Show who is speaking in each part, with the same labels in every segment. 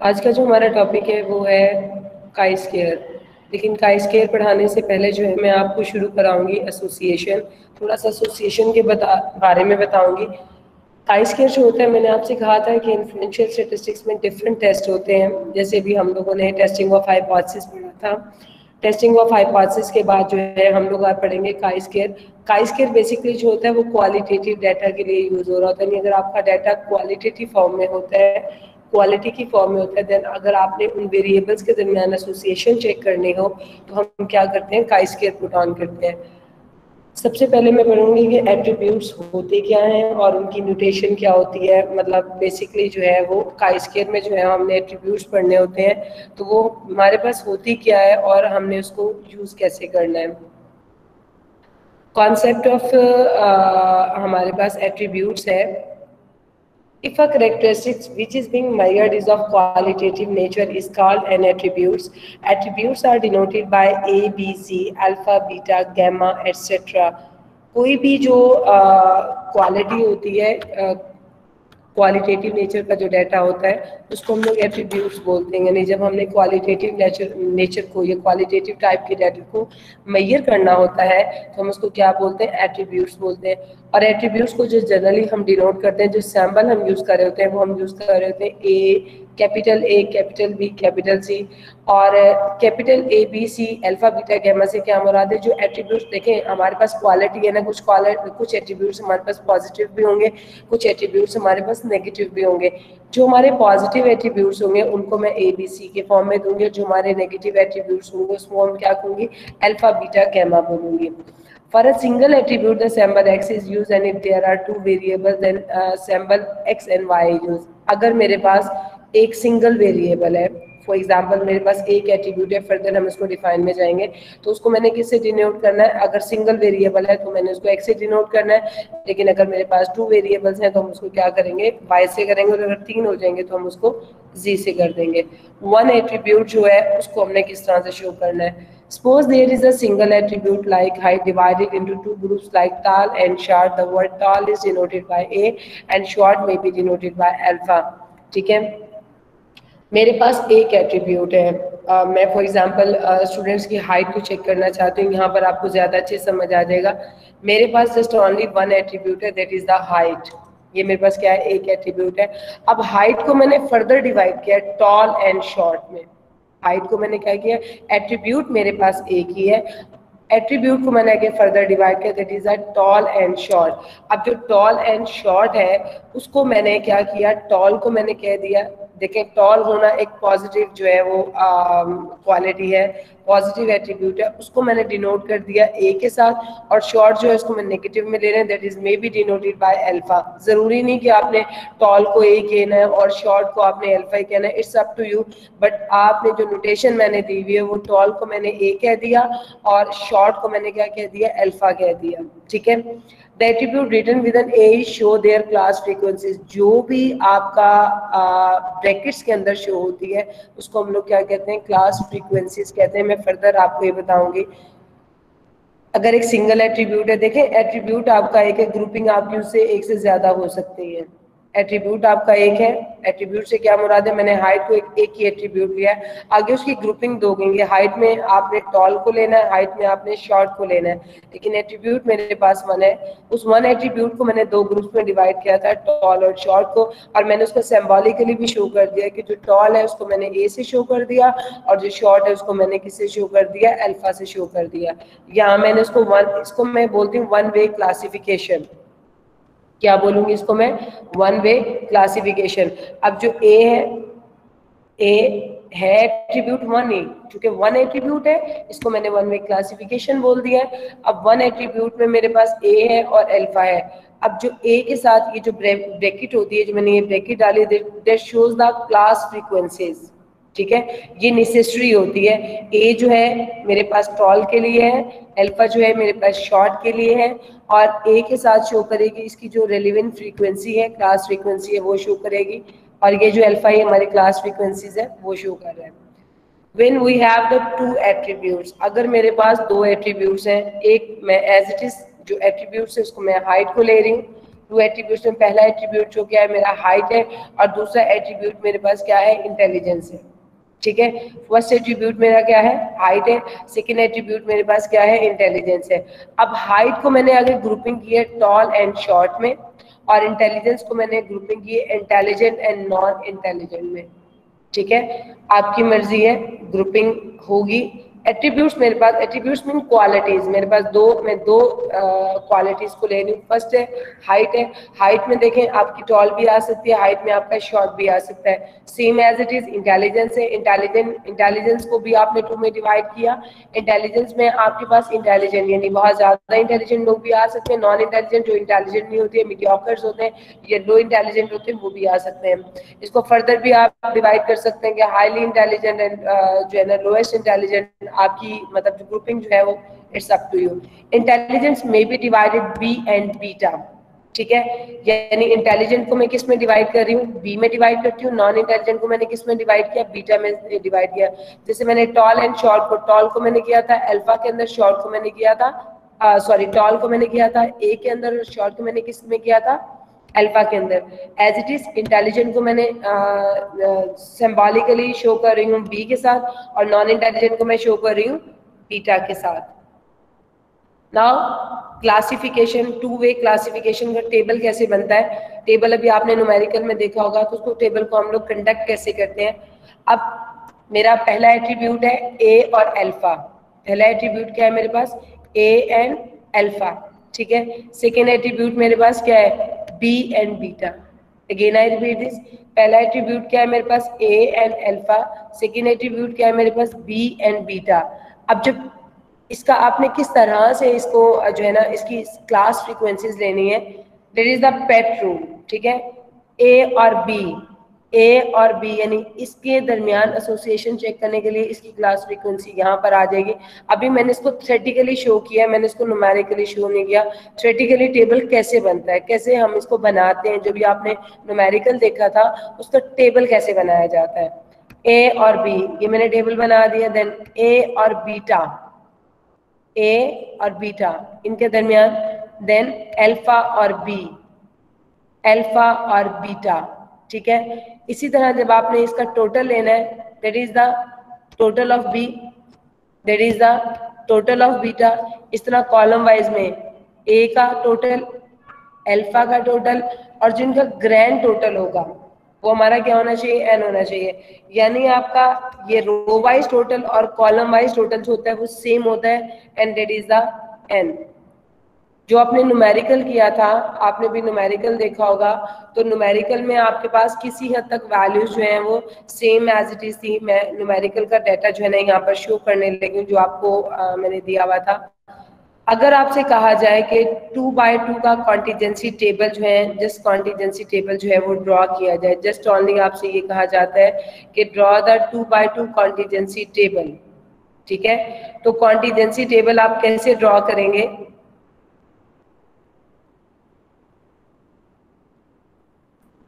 Speaker 1: आज का जो हमारा टॉपिक है वो है काई स्क्वायर। लेकिन काई स्क्वायर पढ़ाने से पहले जो है मैं आपको शुरू कराऊंगी एसोसिएशन, थोड़ा सा एसोसिएशन के बारे में बताऊंगी। काई स्क्वायर जो होता है, मैंने आपसे कहा था कि इन्फ्लुएंशियल स्टैटिस्टिक्स में डिफरेंट टेस्ट होते हैं। जैसे भी हम लोगों ने टेस्टिंग ऑफ हाइपोथेसिस पढ़ा था, टेस्टिंग ऑफ हाइपोथेसिस के बाद जो है हम लोग आज पढ़ेंगे chi square. Chi square basically जो होता है वो क्वालिटेटिव डाटा के लिए यूज हो रहा होता है। यानी अगर आपका डाटा क्वालिटेटिव फॉर्म में होता है, क्वालिटी की फॉर्म में होता है, देन अगर आपने उन वेरिएबल्स के दरमियान एसोसिएशन चेक करनी हो तो हम क्या करते हैं, काई स्क्वायर पुट ऑन करते हैं। सबसे पहले मैं पढ़ूंगी कि एट्रीब्यूट्स होते क्या हैं और उनकी नोटेशन क्या होती है। मतलब बेसिकली जो है वो काई स्क्वायर में जो है हमने एट्रीब्यूट्स पढ़ने होते हैं, तो वो हमारे पास होती क्या है और हमने उसको यूज कैसे करना है। कॉन्सेप्ट ऑफ हमारे पास एट्रीब्यूट्स है। If a characteristic which is being measured is of qualitative nature is called an attributes. Attributes are denoted by A, B, C, alpha, beta, gamma, etc. कोई भी जो क्वालिटी होती है, क्वालिटेटिव नेचर का जो data होता है उसको हम लोग एट्रीब्यूट्स बोलते हैं। यानी जब हमने क्वालिटेटिव नेचर को या क्वालिटेटिव टाइप के डाटा को मेजर करना होता है तो हम उसको क्या बोलते हैं, एट्रीब्यूट्स बोलते हैं। और एट्रीब्यूट्स को जो जनरली हम डिनोट करते हैं, जो सैम्बल हम यूज कर रहे होते हैं वो हम यूज कर रहे होते हैं A, capital B, capital C. और capital A, B, C, alpha, beta, gamma से क्या मुराद है, जो एट्रीब्यूट्स देखें हमारे पास क्वालिटी है ना, कुछ एट्रीब्यूट्स हमारे पास पॉजिटिव भी होंगे, कुछ एट्रीब्यूट्स हमारे पास नेगेटिव भी होंगे। जो हमारे पॉजिटिव एट्रीब्यूट्स होंगे उनको मैं ए, बी, सी के फॉर्म में दूंगी, जो हमारे नेगेटिव एट्रीब्यूट्स होंगे उसको हम क्या कहूंगी, अल्फा, बीटा, गैमा बोलूंगी। For a single attribute, the symbol x is used, and if there are two variables, then symbol x and y is used. अगर मेरे पास एक सिंगल वेरिएबल है, फॉर एग्जाम्पल मेरे पास एक एट्रीब्यूट है, फर्दर हम इसको डिफाइन में जाएंगे, तो उसको मैंने किससे डिनोट करना है, अगर सिंगल वेरिएबल है तो मैंने उसको x से डिनोट करना है। लेकिन अगर मेरे पास टू वेरिएबल्स हैं तो हम उसको क्या करेंगे, y से करेंगे, और अगर तीन हो जाएंगे तो हम उसको z से कर देंगे। वन एट्रीब्यूट जो है उसको हमने किस तरह से शो करना है। Suppose there is a single attribute like height divided into two groups like tall and short. The word tall is denoted by A and short may be denoted by alpha. ठीक है, मेरे पास एक attribute है। मैं for example students की height को check करना चाहती हूँ, यहाँ पर आपको ज़्यादा अच्छे समझ आ जाएगा। मेरे पास जस्ट ओनली वन एट्रीब्यूट है, दैट इज़ द हाइट। ये मेरे पास क्या है, एक एट्रीब्यूट है। अब हाइट को मैंने फर्दर डिवाइड किया टॉल एंड शॉर्ट में। हाइट को मैंने क्या किया, एट्रीब्यूट मेरे पास एक ही है, एट्रीब्यूट को मैंने आगे फर्दर डिवाइड किया, that is a tall and short. अब जो टॉल एंड शॉर्ट है उसको मैंने क्या किया, टॉल को मैंने कह दिया, देखें टॉल होना एक पॉजिटिव जो है वो क्वालिटी है, पॉजिटिव एट्रीब्यूट है, उसको मैंने डिनोट कर दिया ए के साथ। और शॉर्ट जो है उसको मैं नेगेटिव में ले रहे हैं, that is may be denoted by alpha. जरूरी नहीं कि आपने टॉल को ए कहना है और शॉर्ट को आपने अल्फा ही कहना है, it's up to you. But आपने जो नोटेशन मैंने दी हुई है वो टॉल को मैंने ए कह दिया और शॉर्ट को मैंने क्या कह दिया, अल्फा कह दिया। ठीक है, The attribute written with an A show their class frequencies. जो भी आपका ब्रैकेट्स के अंदर शो होती है उसको हम लोग क्या कहते हैं, क्लास फ्रीक्वेंसीज कहते हैं। मैं फर्दर आपको ये बताऊंगी। अगर एक सिंगल एट्रीब्यूट है, देखें एट्रीब्यूट आपका एक है, ग्रुपिंग आपकी उससे एक से ज्यादा हो सकती है। एट्रीब्यूट आपका एक है, एट्रीब्यूट से क्या मुराद है, मैंने हाइट को एक ही एट्रीब्यूट लिया है, आगे उसकी ग्रुपिंग दो होंगे, हाइट में आपने टॉल को लेना है, हाइट में आपने शॉर्ट को लेना है। लेकिन एट्रीब्यूट मेरे पास वन है, उस वन एट्रीब्यूट को मैंने दो ग्रुप्स में डिवाइड किया था, टॉल और शॉर्ट को। और मैंने उसको सिंबॉलिकली भी शो कर दिया कि जो टॉल है उसको मैंने ए से शो कर दिया और जो शॉर्ट है उसको मैंने किससे शो कर दिया, अल्फा से शो कर दिया। यहाँ मैंने इसको मैं बोलती हूँ वन वे क्लासिफिकेशन। क्या बोलूंगी इसको मैं, वन वे क्लासिफिकेशन। अब जो ए है एट्रीब्यूट वन ही, क्योंकि वन एट्रीब्यूट है इसको मैंने वन वे क्लासिफिकेशन बोल दिया है। अब वन एट्रीब्यूट में मेरे पास ए है और अल्फा है। अब जो ए के साथ ये जो ब्रैकेट होती है, जो मैंने ये ब्रैकेट डाली, that shows the class frequencies. ठीक है, ये नेसेसरी होती है। ए जो है मेरे पास टॉल के लिए है, अल्फा जो है मेरे पास शॉर्ट के लिए है, और ए के साथ शो करेगी इसकी जो रेलिवेंट फ्रीक्वेंसी है, क्लास फ्रीक्वेंसी है, वो शो करेगी। और ये जो अल्फा है हमारी क्लास फ्रीक्वेंसीज है वो शो कर रहा है। When we have the two attributes, अगर मेरे पास दो एट्रीब्यूट्स हैं, एक मैं एज इट इज जो एट्रीब्यूट्स है उसको मैं हाइट को ले रही हूँ, टू एट्रीब्यूट्स में पहला एट्रीब्यूट जो क्या है मेरा हाइट है और दूसरा एट्रीब्यूट मेरे पास क्या है इंटेलिजेंस है। ठीक है, फर्स्ट एट्रीब्यूट मेरा क्या है हाइट है, सेकंड एट्रीब्यूट मेरे पास क्या है इंटेलिजेंस है। अब हाइट को मैंने अगर ग्रुपिंग की है टॉल एंड शॉर्ट में और इंटेलिजेंस को मैंने ग्रुपिंग की है इंटेलिजेंट एंड नॉन इंटेलिजेंट में। ठीक है, आपकी मर्जी है ग्रुपिंग होगी। एट्रीब्यूट्स मेरे पास, एट्रीब्यूट्स मीन क्वालिटीज, मेरे पास मैं दो क्वालिटीज को ले रही हूँ। फर्स्ट है हाइट है, हाइट में देखें आपकी टॉल भी आ सकती है, हाइट में आपका शॉर्ट भी आ सकता है। Same as it is intelligence है, इंटेलिजेंस को भी आपने टू में डिवाइड किया। इंटेलिजेंस में आपके पास इंटेलिजेंट यानी बहुत ज्यादा इंटेलिजेंट लोग भी आ सकते हैं, नॉन इंटेलिजेंट जो इंटेलिजेंट नहीं होती है, मीडियोकर्स होते हैं या लो इंटेलिजेंट होते हैं वो भी आ सकते हैं। इसको फर्दर भी आप डिवाइड कर सकते हैं कि हाईली इंटेलिजेंट एंड जो है ना लोएस्ट इंटेलिजेंट, आपकी मतलब जो ग्रुपिंग जो है वो it's up to you. Intelligence में B divided B and beta. ठीक है, यानी इंटेलिजेंट को मैं किस में डिवाइड कर रही हूँ बी में डिवाइड करती हूँ, नॉन इंटेलिजेंट को मैंने किस में डिवाइड किया बीटा में डिवाइड किया। जैसे मैंने टॉल एंड शॉर्ट को, टॉल को मैंने किया था अल्फा के अंदर, शॉर्ट को मैंने किया था सॉरी टॉल को मैंने किया था ए के अंदर और शॉर्ट को मैंने किस में किया था अल्फा के अंदर। एज इट इज इंटेलिजेंट को मैंने सिंबॉलिकली शो कर रही हूँ बी के साथ और नॉन इंटेलिजेंट को मैं शो कर रही हूँ बीटा के साथ। Now classification, to way classification का टेबल कैसे बनता है। टेबल अभी आपने न्यूमेरिकल में देखा होगा, तो उसको टेबल को हम लोग कंडक्ट कैसे करते हैं। अब मेरा पहला एट्रीब्यूट है ए और अल्फा, पहला एट्रीब्यूट क्या है मेरे पास ए एंड अल्फा। ठीक है, सेकेंड एट्रीब्यूट मेरे पास क्या है B and beta. Again I repeat this, पहला एट्रीब्यूट क्या है मेरे पास A and alpha, second attribute क्या है मेरे पास बी एंड बीटा। अब जब इसका आपने किस तरह से इसको जो है ना इसकी क्लास फ्रीक्वेंसीज लेनी है, that is the pet rule. ठीक है, ए और बी, ए और बी यानी इसके दरमियान एसोसिएशन चेक करने के लिए इसकी क्लास फ्रीक्वेंसी यहाँ पर आ जाएगी। अभी मैंने इसको थ्योरेटिकली शो किया है, मैंने इसको न्यूमेरिकली शो नहीं किया। थ्योरेटिकली टेबल कैसे बनता है, कैसे हम इसको बनाते हैं, जो भी आपने न्यूमेरिकल देखा था उसका टेबल कैसे बनाया जाता है। ए और बी, ये मैंने टेबल बना दिया। देन ए और बीटा, ए और बीटा इनके दरमियान, देन अल्फा और बी, अल्फा और बीटा। ठीक है, इसी तरह जब आपने इसका टोटल लेना है, that is the total of B, that is the total of beta. इस तरह कॉलम वाइज में ए का टोटल, अल्फा का टोटल और जिनका ग्रैंड टोटल होगा वो हमारा क्या होना चाहिए एन होना चाहिए। यानी आपका ये रो वाइज टोटल और कॉलम वाइज टोटल जो होता है वो सेम होता है and that is the N. जो आपने न्यूमेरिकल किया था, आपने भी न्यूमेरिकल देखा होगा, तो न्यूमेरिकल में आपके पास किसी हद तक वैल्यूज जो हैं वो सेम एज इट इज थी। मैं न्यूमेरिकल का डाटा जो है ना यहाँ पर शो करने लगी जो आपको मैंने दिया हुआ था। अगर आपसे कहा जाए कि 2x2 का कॉन्टिजेंसी टेबल जो है, जस्ट कॉन्टिजेंसी टेबल जो है वो ड्रॉ किया जाए, जस्ट ओनली आपसे ये कहा जाता है कि draw the 2x2 contingency table. ठीक है, तो कॉन्टिजेंसी टेबल आप कैसे ड्रॉ करेंगे,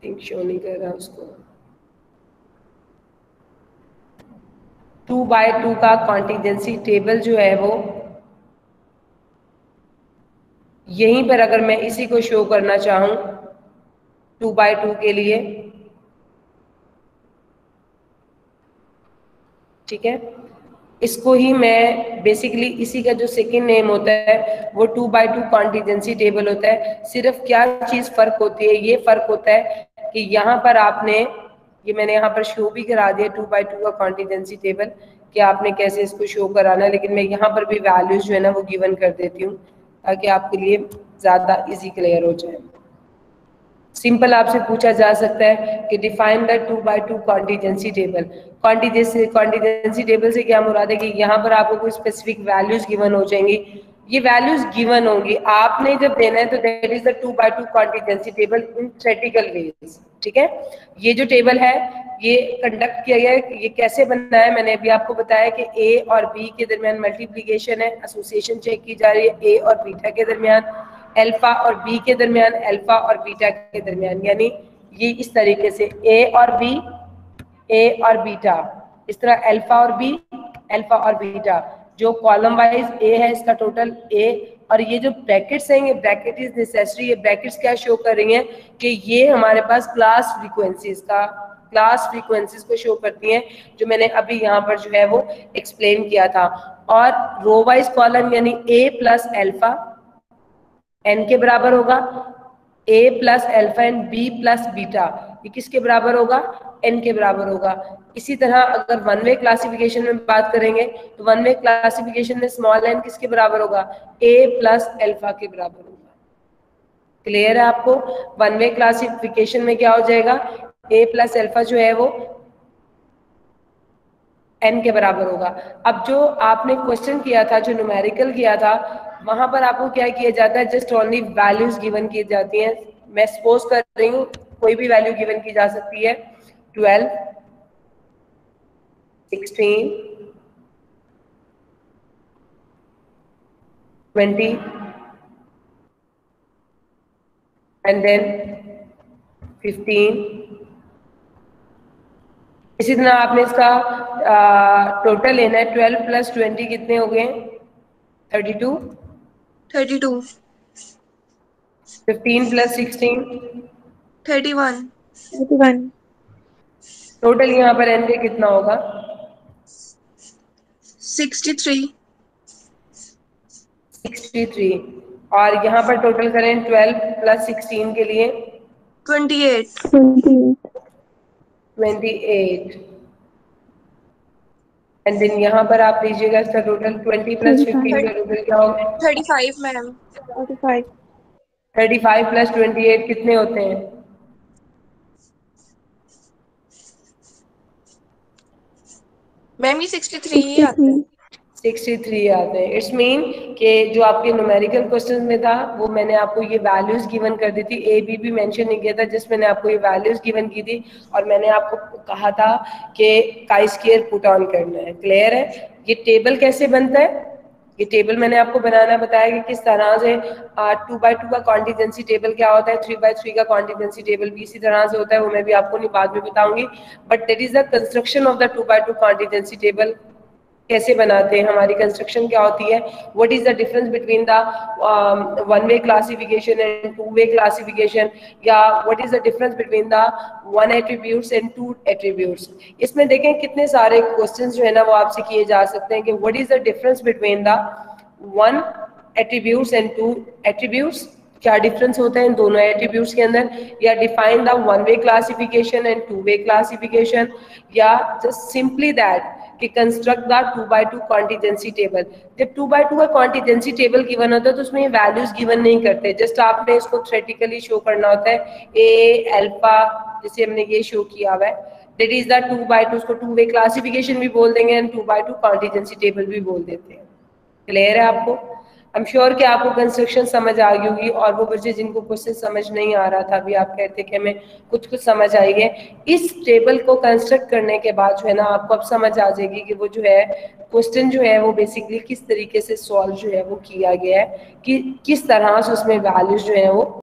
Speaker 1: थिंक शो नहीं कर रहा उसको। 2x2 का कॉन्टिजेंसी टेबल जो है वो यहीं पर, अगर मैं इसी को शो करना चाहूं 2x2 के लिए, ठीक है, इसको ही मैं बेसिकली इसी का जो सेकंड नेम होता है वो 2x2 कॉन्टिजेंसी टेबल होता है। सिर्फ क्या चीज फर्क होती है, ये फर्क होता है कि यहाँ पर आपने, ये मैंने यहाँ पर शो भी करा दिया 2x2 का कॉन्टिजेंसी टेबल कि आपने कैसे इसको शो कराना है, लेकिन मैं यहाँ पर भी वैल्यूज जो है ना वो गिवन कर देती हूँ ताकि आपके लिए ज्यादा इजी क्लियर हो जाए। सिंपल आपसे पूछा जा सकता है कि define the 2x2 contingency table. Contingency table से क्या मुराद है कि यहाँ पर आपको कोई स्पेसिफिक वैल्यूज गिवन हो जाएंगी, ये वैल्यूज गिवन होंगी, आपने जब देना है तो that is the 2x2 contingency table in theoretical ways. ठीक है, ये जो टेबल है ये कंडक्ट किया गया है, ये कैसे बनना है मैंने अभी आपको बताया कि ए और बी के दरमियान मल्टीप्लीकेशन है, एसोसिएशन चेक की जा रही है ए और बीटा के दरमियान, अल्फा और बी के दरमियान, अल्फा और बीटा के दरमियान, यानी ये इस तरीके से ए और बी, ए और बीटा, इस तरह अल्फा और बी, अल्फा और बीटा। जो कॉलम वाइज ए है इसका टोटल ए, और ये जो ब्रैकेट्स हैं, ये ब्रैकेट इज नेसेसरी। ये ब्रैकेट्स क्या शो कर रही हैं कि ये हमारे पास क्लास फ्रीक्वेंसीज को शो करती हैं, जो मैंने अभी यहाँ पर जो है वो एक्सप्लेन किया था। और रो वाइज कॉलम यानी ए प्लस एल्फा एन के बराबर होगा, A plus alpha and B plus beta, ये किसके बराबर होगा? एन के बराबर होगा। इसी तरह अगर वन वे क्लासिफिकेशन में बात करेंगे तो वन वे क्लासिफिकेशन में स्मॉल एन किसके बराबर होगा? ए प्लस एल्फा के बराबर होगा। क्लियर है आपको? वन वे क्लासिफिकेशन में क्या हो जाएगा? ए प्लस एल्फा जो है वो एन के बराबर होगा। अब जो आपने क्वेश्चन किया था, जो न्यूमेरिकल किया था, वहां पर आपको क्या किया जाता है? जस्ट ओनली वैल्यूज गिवन की जाती हैं। मैं सपोज कर रही हूँ कोई भी वैल्यू गिवन की जा सकती है, 12, 16, 20 एंड देन 15। इसी तरह आपने इसका टोटल लेना है। 12 प्लस 20 कितने हो गए? 32। 15 प्लस 16
Speaker 2: 31।
Speaker 1: टोटल यहाँ पर एन के कितना होगा?
Speaker 2: 63।
Speaker 1: और यहाँ पर टोटल करें 12 प्लस 16 के लिए 28। एंड देन यहाँ पर आप लीजिएगा इसका टोटल 20 प्लस 15 का टोटल क्या होगा?
Speaker 2: 35 मैम।
Speaker 1: 35 प्लस 28 कितने होते हैं?
Speaker 2: मैम ये 63 ही आते हैं।
Speaker 1: 63 आते हैं। इट्स मीन कि जो आपके न्यूमेरिकल क्वेश्चन में था वो मैंने आपको ये वैल्यूज गिवन कर दी थी, ए बी भी मेंशन नहीं किया था, जिस मैंने आपको ये वैल्यूज गिवन की थी और मैंने आपको कहा था कि काई स्क्वायर पुट ऑन करना है। क्लियर है? ये टेबल कैसे बनता है? ये टेबल मैंने आपको बनाना बताया कि किस तरह से 2x2 का कॉन्टिजेंसी टेबल क्या होता है, 3x3 का कॉन्टिजेंसी टेबल भी इसी तरह से होता है, वो मैं भी आपको नहीं बाद में बताऊंगी। But that is the construction of the 2x2 contingency table. कैसे बनाते हैं, हमारी कंस्ट्रक्शन क्या होती है, what is the difference between the one way classification and two way classification, या what is the difference between the one attributes and two attributes. इसमें देखें कितने सारे क्वेश्चंस जो है ना वो आपसे किए जा सकते हैं कि what is the difference between the one attributes and two attributes, क्या डिफरेंस होता है इन दोनों एट्रीब्यूट्स के अंदर, या define the one way classification and two way classification, या जस्ट सिंपली दैट कि construct the 2x2 contingency table. जब 2x2 का कॉन्टिजेंसी टेबल गिवन होता है तो उसमें वैल्यूज गिवन नहीं करते, जस्ट आपने इसको थ्योरेटिकली शो करना होता है। ए अल्फा जैसे हमने ये शो किया हुआ है, दैट इज द 2x2, उसको टू वे क्लासिफिकेशन भी बोल देंगे एंड 2x2 कॉन्टिजेंसी टेबल भी बोल देते हैं। क्लियर है आपको? आई एम श्योर कि आपको कंस्ट्रक्शन समझ आ गई होगी, और वो बच्चे जिनको क्वेश्चन समझ नहीं आ रहा था अभी आप कहते कि हमें कुछ समझ आई है, इस टेबल को कंस्ट्रक्ट करने के बाद जो है ना आपको अब समझ आ जाएगी कि वो जो है क्वेश्चन जो है वो बेसिकली किस तरीके से सॉल्व जो है वो किया गया है, कि किस तरह से उसमें वैल्यूज जो है वो